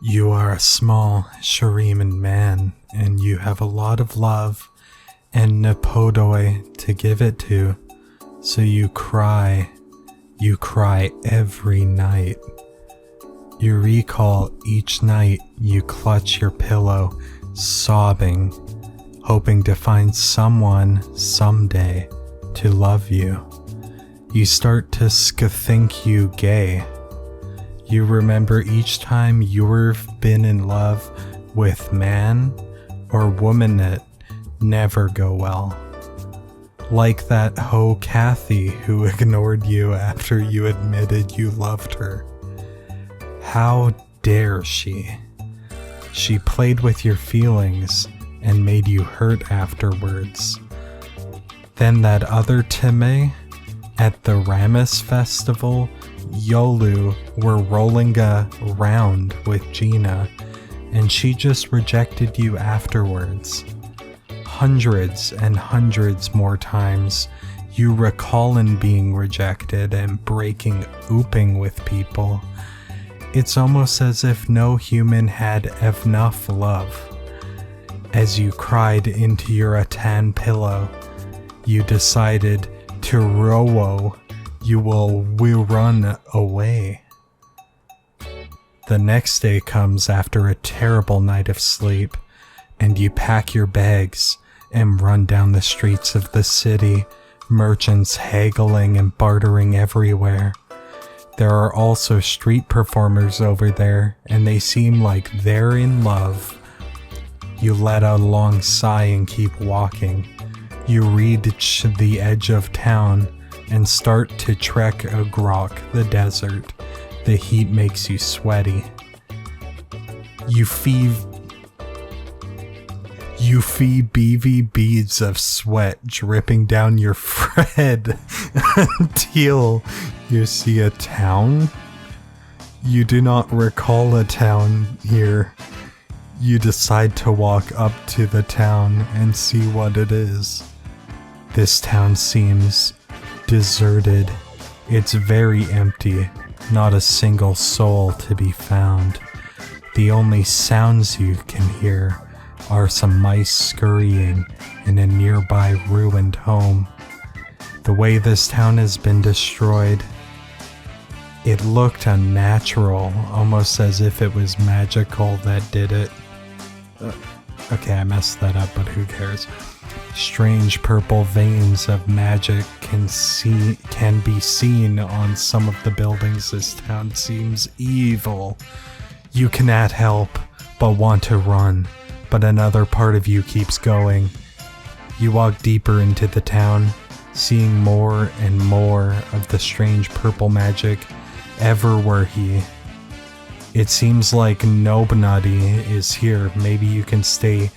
You are a small Shuriman man, and you have a lot of love and Nepodoi to give it to, so you cry every night. You recall each night you clutch your pillow, sobbing, hoping to find someone someday to love you. You start to think you gay. You remember each time you've been in love with man or woman that never go well. Like that hoe Kathy who ignored you after you admitted you loved her. How dare she? She played with your feelings and made you hurt afterwards. Then that other Time at the Ramis festival, Yolu were rolling around with Gina, and she just rejected you afterwards. Hundreds and hundreds more times, you recall in being rejected and breaking ooping with people. It's almost as if no human had enough love. As you cried into your rattan pillow, you decided to rowo. You will run away. The next day comes after a terrible night of sleep, and you pack your bags and run down the streets of the city, merchants haggling and bartering everywhere. There are also street performers over there, and they seem like they're in love. You let out a long sigh and keep walking. You reach the edge of town and start to trek Agrok, the desert. The heat makes you sweaty. You feel BV beads of sweat dripping down your forehead until you see a town. You do not recall a town here. You decide to walk up to the town and see what it is. This town seems deserted. It's very empty, not a single soul to be found. The only sounds you can hear are some mice scurrying in a nearby ruined home. The way this town has been destroyed, it looked unnatural, almost as if it was magical that did it. Okay, I messed that up, but who cares? Strange purple veins of magic can be seen on some of the buildings. This town seems evil. You cannot help but want to run, but another part of you keeps going. You walk deeper into the town, seeing more and more of the strange purple magic ever were he. It seems like nobody is here. Maybe you can stay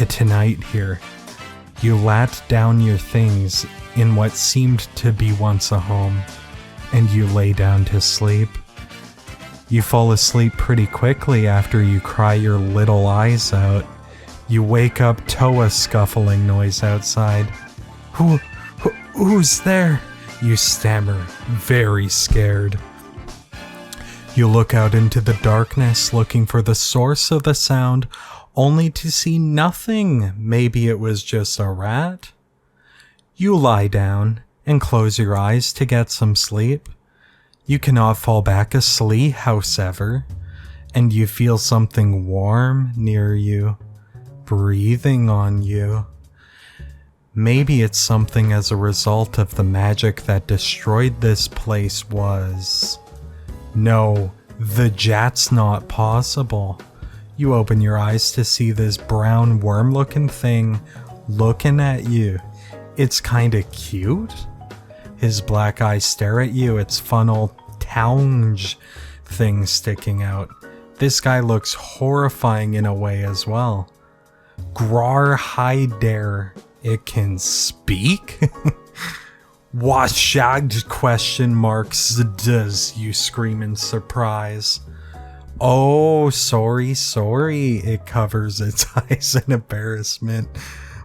tonight here. You lat down your things in what seemed to be once a home, and you lay down to sleep. You fall asleep pretty quickly after you cry your little eyes out. You wake up to a scuffling noise outside. Who's there? You stammer, very scared. You look out into the darkness looking for the source of the sound, only to see nothing. Maybe it was just a rat? You lie down and close your eyes to get some sleep. You cannot fall back asleep, however, and you feel something warm near you, breathing on you. Maybe it's something as a result of the magic that destroyed this place was. No, that's not possible. You open your eyes to see this brown worm-looking thing looking at you. It's kinda cute. His black eyes stare at you, its funnel tounge thing sticking out. This guy looks horrifying in a way as well. Grar Hyder, it can speak? Washagged question marks does, you scream in surprise. Oh, sorry, it covers its eyes in embarrassment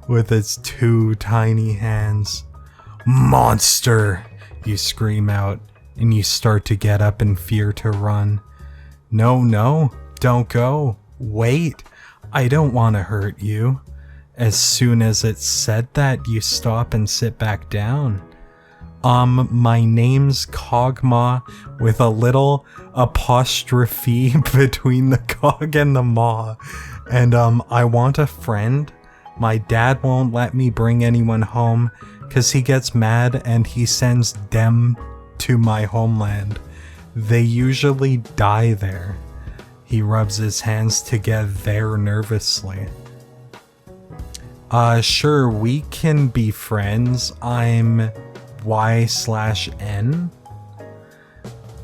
with its two tiny hands. Monster, you scream out, and you start to get up in fear to run. No, don't go. Wait, I don't want to hurt you. As soon as it said that, you stop and sit back down. My name's Kog'Maw with a little apostrophe between the cog and the maw. And I want a friend. My dad won't let me bring anyone home because he gets mad and he sends them to my homeland. They usually die there. He rubs his hands together nervously. Sure, we can be friends. I'm Y/N.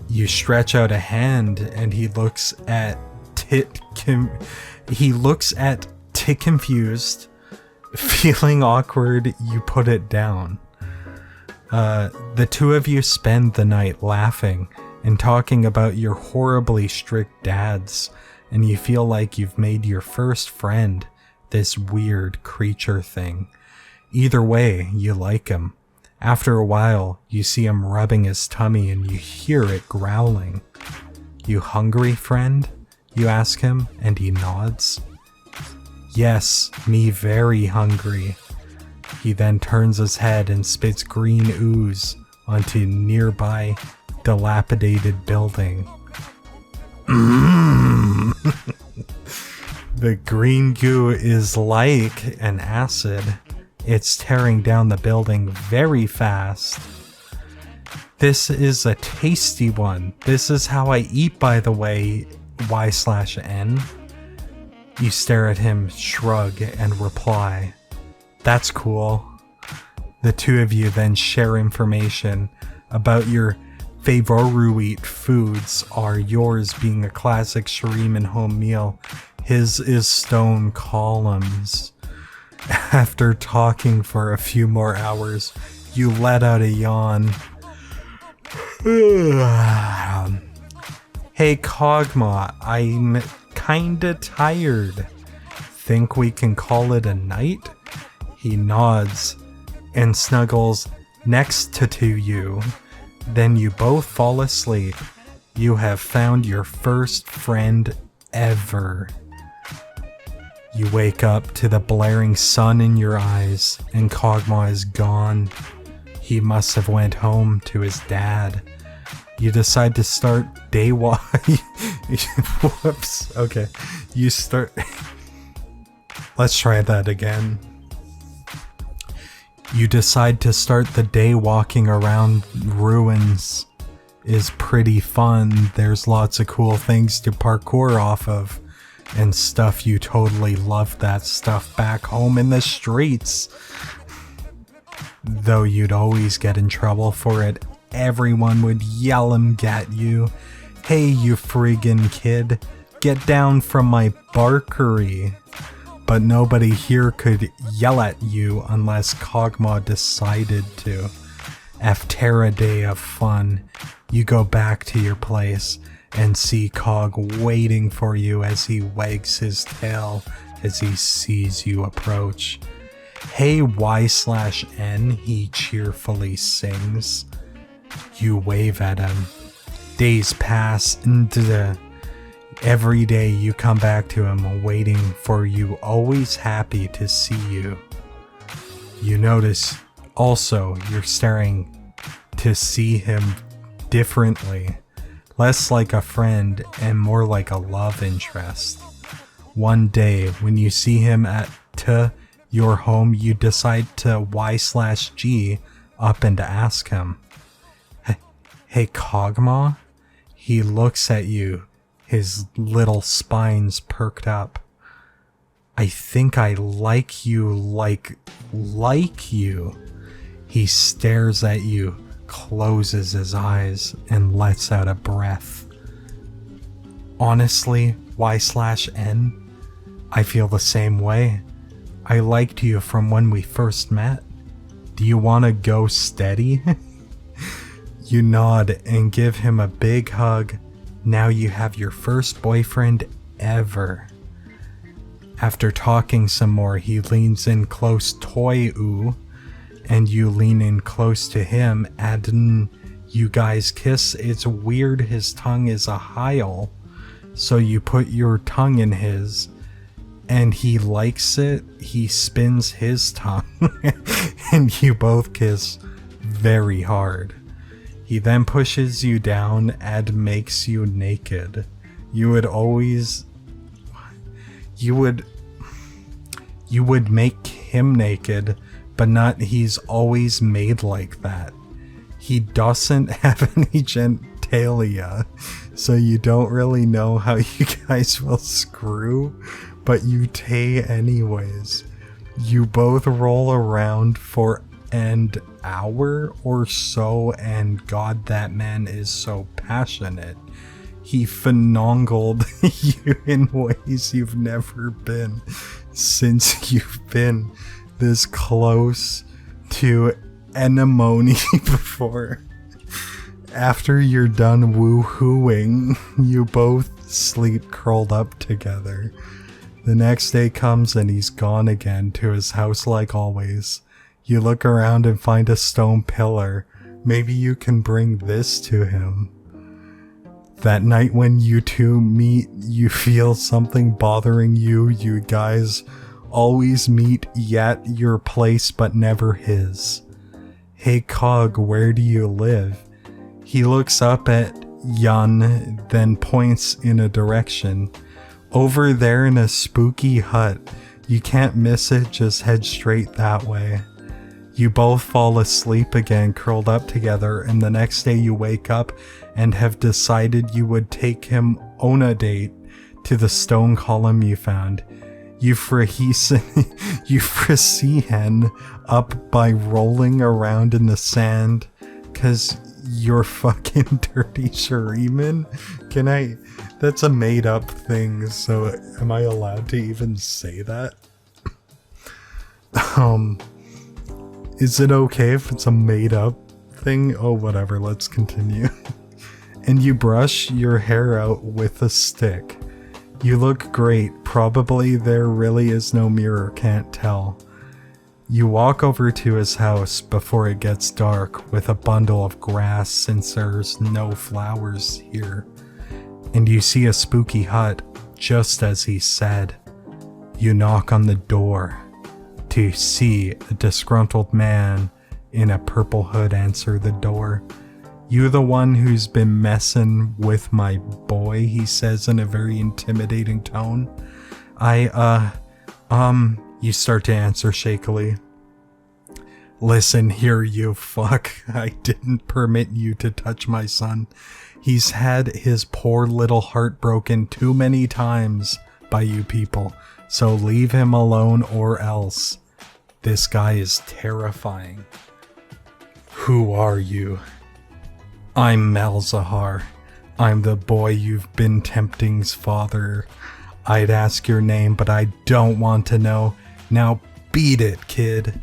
You stretch out a hand and he looks at Tit confused. Feeling awkward, you put it down. The two of you spend the night laughing and talking about your horribly strict dads, and you feel like you've made your first friend, this weird creature thing. Either way, you like him. After a while, you see him rubbing his tummy and you hear it growling. You hungry, friend? You ask him, and he nods. Yes, me very hungry. He then turns his head and spits green ooze onto a nearby dilapidated building. The green goo is like an acid. It's tearing down the building very fast. This is a tasty one. This is how I eat, by the way, Y/N. You stare at him, shrug, and reply, "That's cool." The two of you then share information about your favorite foods, are yours being a classic Shuriman home meal. His is stone columns. After talking for a few more hours, you let out a yawn. Hey Kog'Maw, I'm kinda tired. Think we can call it a night? He nods and snuggles next to you. Then you both fall asleep. You have found your first friend ever. You wake up to the blaring sun in your eyes, and Kog'Maw is gone. He must have went home to his dad. You decide to start day Whoops. Okay. You start... Let's try that again. You decide to start the day walking around ruins. Is pretty fun. There's lots of cool things to parkour off of. And stuff you totally love that stuff back home in the streets. Though you'd always get in trouble for it. Everyone would yell and at you. Hey, you friggin' kid, get down from my barkery. But nobody here could yell at you unless Kog'Maw decided to. After a day of fun, you go back to your place and see Cog waiting for you as he wags his tail as he sees you approach. Hey Y/N, he cheerfully sings. You wave at him. Days pass and every day you come back to him waiting for you, always happy to see you. You notice also you're starting to see him differently. Less like a friend and more like a love interest. One day, when you see him at your home, you decide to Y/G up and ask him, Hey Kog'Maw? He looks at you, his little spines perked up. I think I like you like you. He stares at you, closes his eyes, and lets out a breath. Honestly, Y/N, I feel the same way. I liked you from when we first met. Do you want to go steady? You nod and give him a big hug. Now you have your first boyfriend ever. After talking some more, he leans in close to and you lean in close to him, and you guys kiss. It's weird, his tongue is a heil. So you put your tongue in his, and he likes it. He spins his tongue, and you both kiss very hard. He then pushes you down and makes you naked. You would make him naked, but not, he's always made like that. He doesn't have any genitalia, so you don't really know how you guys will screw, but you tay anyways. You both roll around for an hour or so, and God, that man is so passionate. He finongled you in ways you've never been since you've been this close to anemone before. After you're done woo-hooing, you both sleep curled up together. The next day comes and he's gone again to his house like always. You look around and find a stone pillar. Maybe you can bring this to him. That night when you two meet, you feel something bothering you. You guys always meet at your place but never his. Hey Cog, where do you live? He looks up at Yun, then points in a direction. Over there in a spooky hut. You can't miss it, just head straight that way. You both fall asleep again, curled up together, and the next day you wake up and have decided you would take him on a date to the stone column you found. You foresee him up by rolling around in the sand, 'cause you're fucking dirty Shuriman? That's a made up thing, so am I allowed to even say that? Is it okay if it's a made up thing? Oh, whatever, let's continue. And you brush your hair out with a stick. You look great. Probably there really is no mirror, can't tell. You walk over to his house before it gets dark with a bundle of grass since there's no flowers here. And you see a spooky hut, just as he said. You knock on the door to see a disgruntled man in a purple hood answer the door. You the one who's been messing with my boy, he says in a very intimidating tone. You start to answer shakily. Listen here, you fuck. I didn't permit you to touch my son. He's had his poor little heart broken too many times by you people, so leave him alone or else. This guy is terrifying. Who are you? I'm Malzahar. I'm the boy you've been tempting's father. I'd ask your name, but I don't want to know. Now beat it, kid.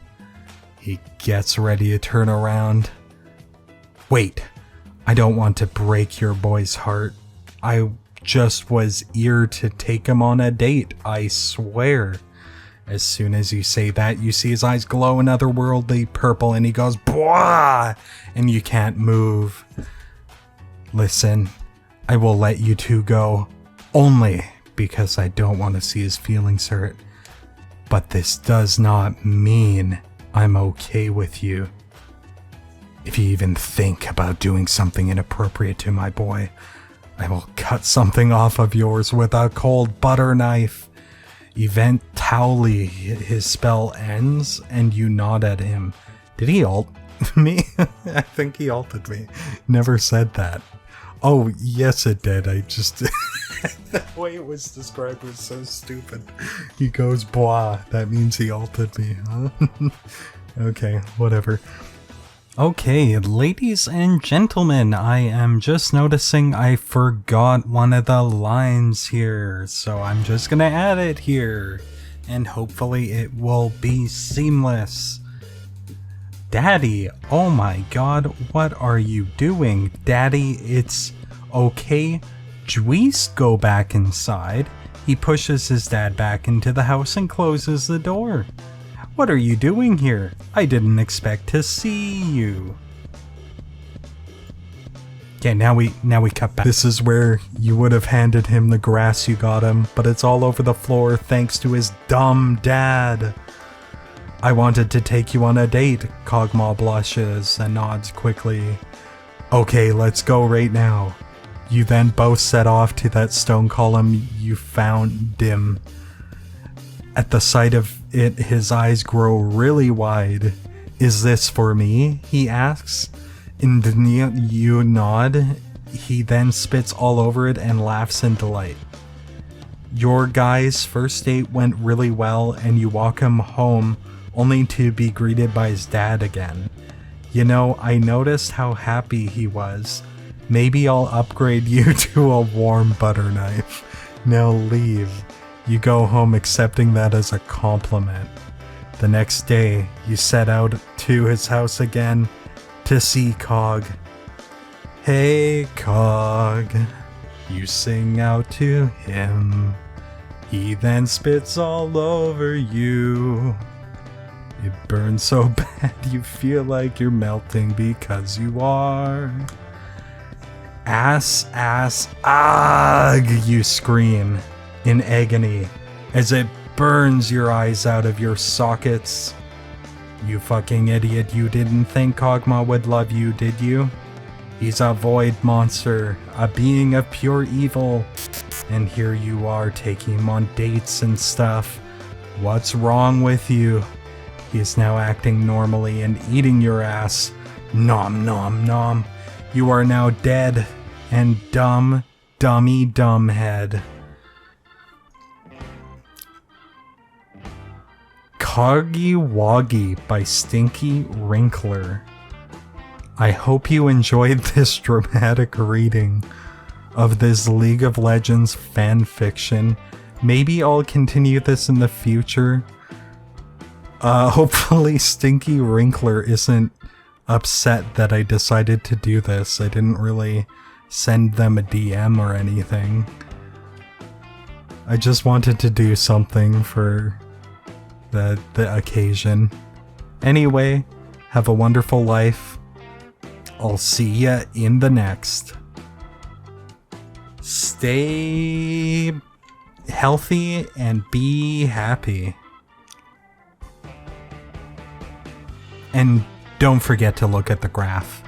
He gets ready to turn around. Wait, I don't want to break your boy's heart. I just was eager to take him on a date, I swear. As soon as you say that, you see his eyes glow in otherworldly purple and he goes, "Bwah!" And you can't move. Listen, I will let you two go, only because I don't want to see his feelings hurt. But this does not mean I'm okay with you. If you even think about doing something inappropriate to my boy, I will cut something off of yours with a cold butter knife. Eventually, his spell ends and you nod at him. Did he ult me? I think he ulted me. Never said that. Oh, yes it did. I just... the way it was described was so stupid. He goes, blah. That means he ulted me, huh? Okay, whatever. Okay, ladies and gentlemen, I am just noticing I forgot one of the lines here, so I'm just gonna add it here, and hopefully it will be seamless. Daddy, oh my god, what are you doing? Daddy, it's okay. Juice, go back inside. He pushes his dad back into the house and closes the door. What are you doing here? I didn't expect to see you. Okay, now we cut back. This is where you would have handed him the grass you got him, but it's all over the floor thanks to his dumb dad. I wanted to take you on a date, Kog'Maw blushes and nods quickly. Okay, let's go right now. You then both set off to that stone column you found dim. At the sight of it, his eyes grow really wide. Is this for me? He asks. And you nod. He then spits all over it and laughs in delight. Your guys' first date went really well and you walk him home only to be greeted by his dad again. You know, I noticed how happy he was. Maybe I'll upgrade you to a warm butter knife. Now leave. You go home accepting that as a compliment. The next day, you set out to his house again to see Cog. Hey Cog, you sing out to him. He then spits all over you. It burns so bad you feel like you're melting because you are. Ass, ugh, you scream in agony as it burns your eyes out of your sockets. You fucking idiot, you didn't think Kog'Maw would love you, did you? He's a void monster, a being of pure evil. And here you are taking him on dates and stuff. What's wrong with you? He is now acting normally and eating your ass. Nom nom nom. You are now dead and dumb, dummy dumbhead. Koggy Woggy by StinkyWrinkler. I hope you enjoyed this dramatic reading of this League of Legends fan fiction. Maybe I'll continue this in the future. Hopefully StinkyWrinkler isn't upset that I decided to do this. I didn't really send them a DM or anything. I just wanted to do something for the occasion. Anyway, have a wonderful life. I'll see ya in the next. Stay healthy and be happy. And don't forget to look at the graph.